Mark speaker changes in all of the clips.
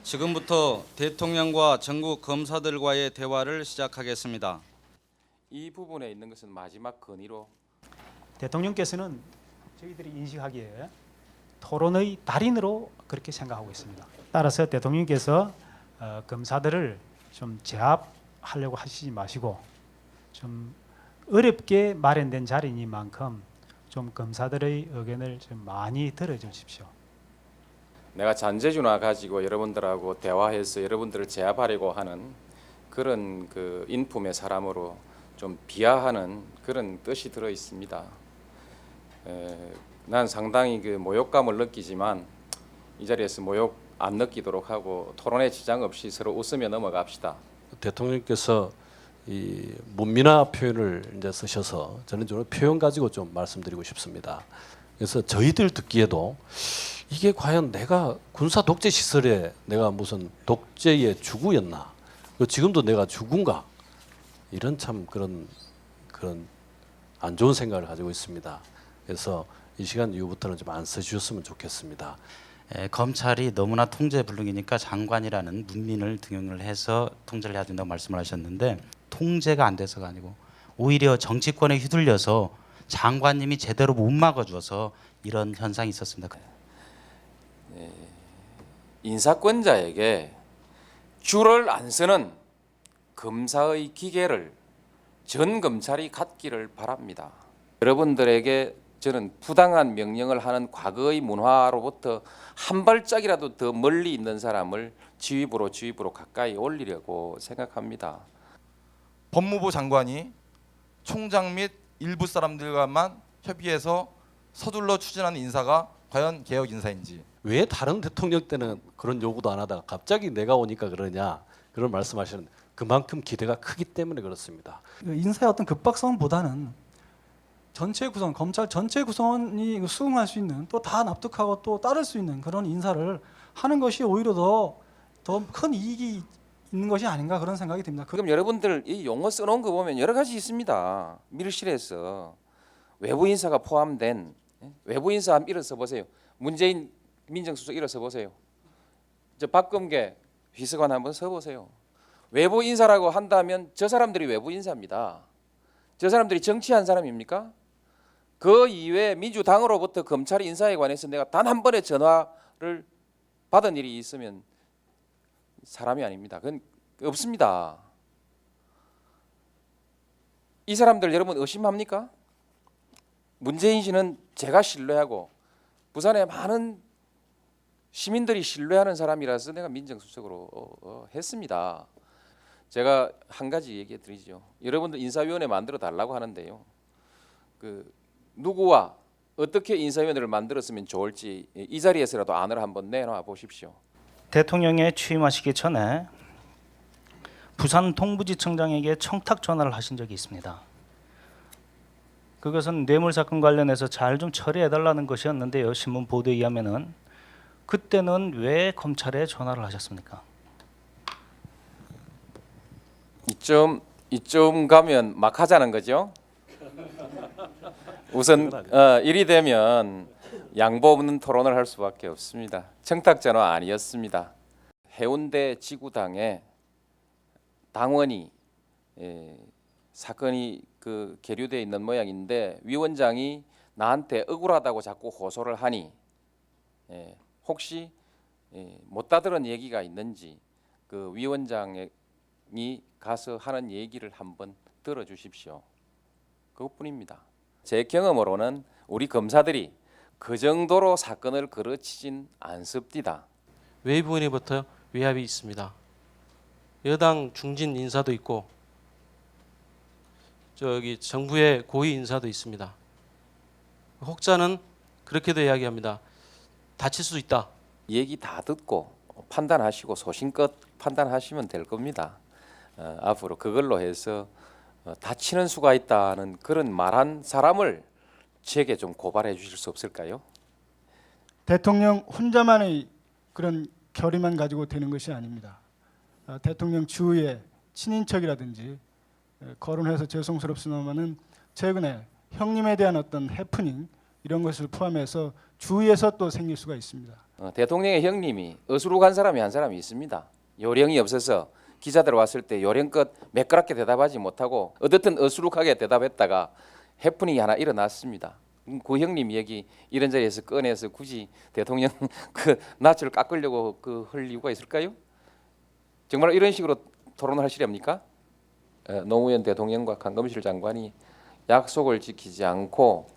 Speaker 1: 지금부터 대통령과 전국 검사들과의 대화를 시작하겠습니다.
Speaker 2: 이 부분에 있는 것은 마지막 건의로
Speaker 3: 대통령께서는 저희들이 인식하기에 토론의 달인으로 그렇게 생각하고 있습니다. 따라서 대통령께서 검사들을 좀 제압하려고 하시지 마시고 좀 어렵게 마련된 자리이니만큼 좀 검사들의 의견을 좀 많이 들어주십시오.
Speaker 2: 내가 잔재주나 가지고 여러분들하고 대화해서 여러분들을 제압하려고 하는 그런 그 인품의 사람으로 좀 비하하는 그런 뜻이 들어 있습니다. 난 상당히 그 모욕감을 느끼지만 이 자리에서 모욕 안 느끼도록 하고 토론에 지장 없이 서로 웃으며 넘어갑시다.
Speaker 4: 대통령께서 이 문민화 표현을 이제 쓰셔서 저는 좀 표현 가지고 좀 말씀드리고 싶습니다. 그래서 저희들 듣기에도 이게 과연 내가 군사 독재 시설에 내가 무슨 독재의 주구였나? 지금도 내가 주군가? 이런 참 그런 안 좋은 생각을 가지고 있습니다. 그래서 이 시간 이후부터는 좀 안 써주셨으면 좋겠습니다.
Speaker 5: 검찰이 너무나 통제불능이니까 장관이라는 문민을 등용을 해서 통제를 해야 된다고 말씀을 하셨는데 통제가 안 돼서가 아니고 오히려 정치권에 휘둘려서 장관님이 제대로 못 막아줘서 이런 현상이 있었습니다.
Speaker 2: 인사권자에게 줄을 안 서는 검사의 기계를 전 검찰이 갖기를 바랍니다. 여러분들에게 저는 부당한 명령을 하는 과거의 문화로부터 한 발짝이라도 더 멀리 있는 사람을 지휘부로 가까이 올리려고 생각합니다.
Speaker 6: 법무부 장관이 총장 및 일부 사람들과만 협의해서 서둘러 추진하는 인사가 과연 개혁 인사인지.
Speaker 4: 왜 다른 대통령 때는 그런 요구도 안 하다가 갑자기 내가 오니까 그러냐 그런 말씀하시는 그만큼 기대가 크기 때문에 그렇습니다.
Speaker 7: 인사의 어떤 급박성보다는 전체 구성, 검찰 전체 구성원이 수긍할 수 있는 또 다 납득하고 또 따를 수 있는 그런 인사를 하는 것이 오히려 더 큰 이익이 있는 것이 아닌가 그런 생각이 듭니다.
Speaker 2: 그럼 여러분들 이 용어 써놓은 거 보면 여러 가지 있습니다. 밀실에서 외부 인사가 포함된 외부 인사 한번 일어서 보세요. 문재인 민정수석 일어서 보세요. 저 박범계 비서관 한번 서 보세요. 외부 인사라고 한다면 저 사람들이 외부 인사입니다. 저 사람들이 정치한 사람입니까? 그 이외에 민주당으로부터 검찰 인사에 관해서 내가 단 한 번의 전화를 받은 일이 있으면 사람이 아닙니다. 그건 없습니다. 이 사람들 여러분 의심합니까? 문재인 씨는 제가 신뢰하고 부산의 많은 시민들이 신뢰하는 사람이라서 내가 민정수석으로 했습니다. 제가 한 가지 얘기해 드리죠. 여러분들 인사위원회 만들어 달라고 하는데요. 누구와 어떻게 인사위원회를 만들었으면 좋을지 이 자리에서라도 안을 한번 내놔 보십시오.
Speaker 5: 대통령에 취임하시기 전에 부산 동부지청장에게 청탁 전화를 하신 적이 있습니다. 그것은 뇌물 사건 관련해서 잘 좀 처리해달라는 것이었는데요. 신문 보도에 의하면은 그때는 왜 검찰에 전화를 하셨습니까?
Speaker 2: 이쯤 가면 막 하자는 거죠. 우선 일이 되면 양보 없는 토론을 할 수밖에 없습니다. 청탁 전화 아니었습니다. 해운대 지구당에 당원이 사건이 계류되어 있는 모양인데 위원장이 나한테 억울하다고 자꾸 호소를 하니 혹시 못 다들은 얘기가 있는지 그 위원장이 가서 하는 얘기를 한번 들어주십시오. 그것뿐입니다. 제 경험으로는 우리 검사들이 그 정도로 사건을 그르치진 않습니다.
Speaker 8: 외부인으로부터 외압이 있습니다. 여당 중진 인사도 있고 저기 정부의 고위 인사도 있습니다. 혹자는 그렇게도 이야기합니다. 다칠 수 있다.
Speaker 2: 얘기 다 듣고 판단하시고 소신껏 판단하시면 될 겁니다. 앞으로 그걸로 해서 다치는 수가 있다는 그런 말한 사람을 제게 좀 고발해 주실 수 없을까요?
Speaker 7: 대통령 혼자만의 그런 결의만 가지고 되는 것이 아닙니다. 대통령 주위의 친인척이라든지 거론해서 죄송스럽습니다만은 최근에 형님에 대한 어떤 해프닝
Speaker 9: 이런 것을 포함해서 주위에서 또 생길 수가 있습니다.
Speaker 2: 대통령의 형님이 어수룩한 사람이 한 사람이 있습니다. 요령이 없어서 기자들 왔을 때 요령껏 매끄럽게 대답하지 못하고 어떻든 어수룩하게 대답했다가 해프닝이 하나 일어났습니다. 그 형님 얘기 이런 자리에서 꺼내서 굳이 대통령 그 낯을 깎으려고 할 이유가 있을까요? 정말 이런 식으로 토론을 하시렵니까? 노무현 대통령과 강금실 장관이 약속을 지키지 않고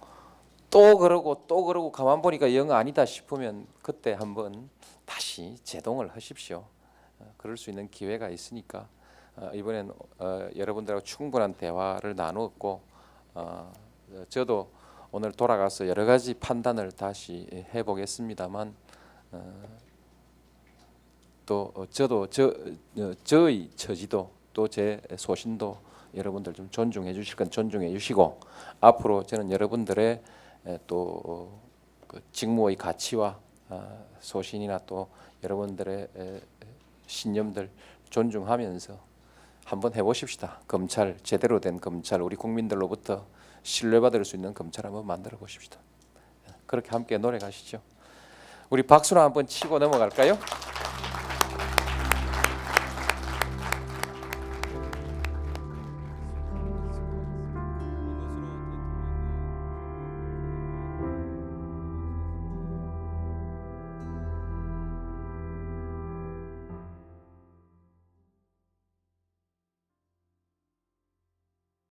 Speaker 2: 또 그러고 가만 보니까 영 아니다 싶으면 그때 한번 다시 제동을 하십시오. 그럴 수 있는 기회가 있으니까 이번엔 여러분들하고 충분한 대화를 나누었고 저도 오늘 돌아가서 여러 가지 판단을 다시 해보겠습니다만 또 저도 저의 처지도 또 제 소신도 여러분들 좀 존중해 주실 건 존중해 주시고 앞으로 저는 여러분들의 또 그 직무의 가치와 소신이나 또 여러분들의 신념들 존중하면서 한번 해보십시다. 검찰 제대로 된 검찰 우리 국민들로부터 신뢰받을 수 있는 검찰 한번 만들어 보십시다. 그렇게 함께 노력하시죠. 우리 박수나 한번 치고 넘어갈까요?